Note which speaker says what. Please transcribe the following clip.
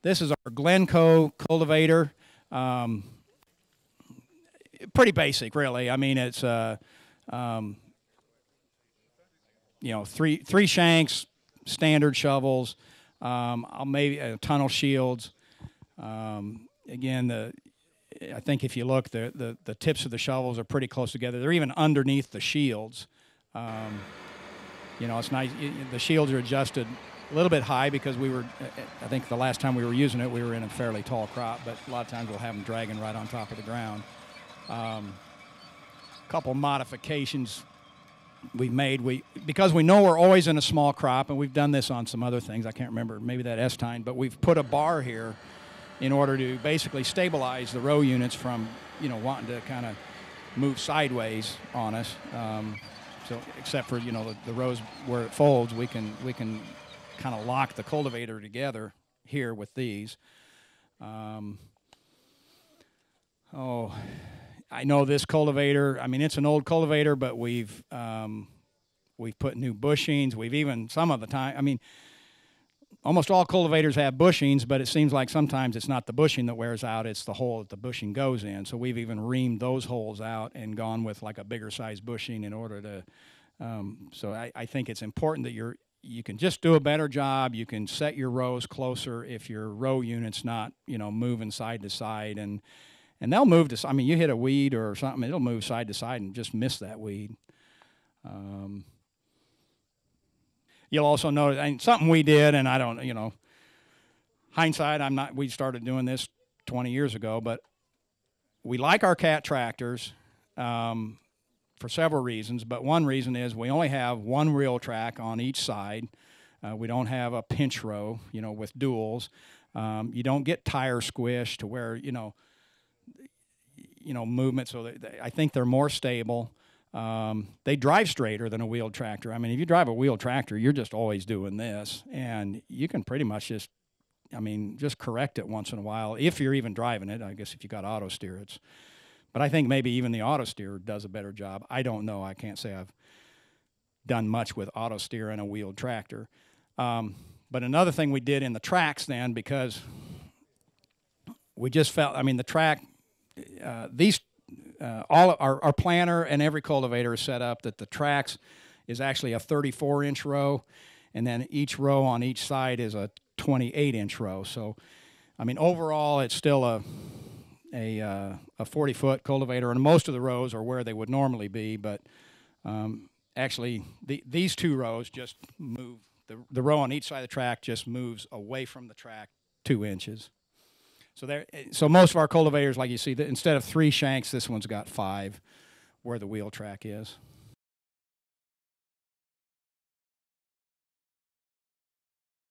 Speaker 1: This is our Glencoe cultivator. Pretty basic, really. I mean, it's you know, three shanks, standard shovels, maybe tunnel shields. Again, I think if you look, the tips of the shovels are pretty close together. They're even underneath the shields. You know, it's nice. The shields are adjusted a little bit high because I think the last time we were using it, we were in a fairly tall crop, but a lot of times we'll have them dragging right on top of the ground. Couple modifications we've made. Because we know we're always in a small crop, and we've done this on some other things. I can't remember, maybe that S-tine, but we've put a bar here in order to basically stabilize the row units from, you know, wanting to kind of move sideways on us. So except for, you know, the rows where it folds, we can kind of lock the cultivator together here with these. Oh, I know this cultivator. I mean, it's an old cultivator, but we've put new bushings. We've even some of the time. I mean, almost all cultivators have bushings, but it seems like sometimes it's not the bushing that wears out, it's the hole that the bushing goes in. So we've even reamed those holes out and gone with like a bigger size bushing in order to, so I think it's important that you can just do a better job. You can set your rows closer if your row unit's not, you know, moving side to side, and they'll move to, I mean, you hit a weed or something, it'll move side to side and just miss that weed. You'll also notice, and something we did, and I don't, you know, hindsight, we started doing this 20 years ago, but we like our cat tractors for several reasons, but one reason is we only have one wheel track on each side. We don't have a pinch row, you know, with duals. You don't get tire squish to where, you know, movement, so I think they're more stable. They drive straighter than a wheeled tractor. I mean, if you drive a wheeled tractor, you're just always doing this, and you can pretty much just correct it once in a while if you're even driving it. I guess if you got auto steer, but I think maybe even the auto steer does a better job. I don't know. I can't say I've done much with auto steer in a wheeled tractor. But another thing we did in the tracks then, because we just felt, I mean, the track, all our planter and every cultivator is set up that the tracks is actually a 34-inch row, and then each row on each side is a 28-inch row. So, I mean, overall, it's still a 40-foot cultivator, and most of the rows are where they would normally be. But actually, these two rows just move. The row on each side of the track just moves away from the track 2 inches. So most of our cultivators, like you see, instead of 3 shanks, this one's got 5 where the wheel track is.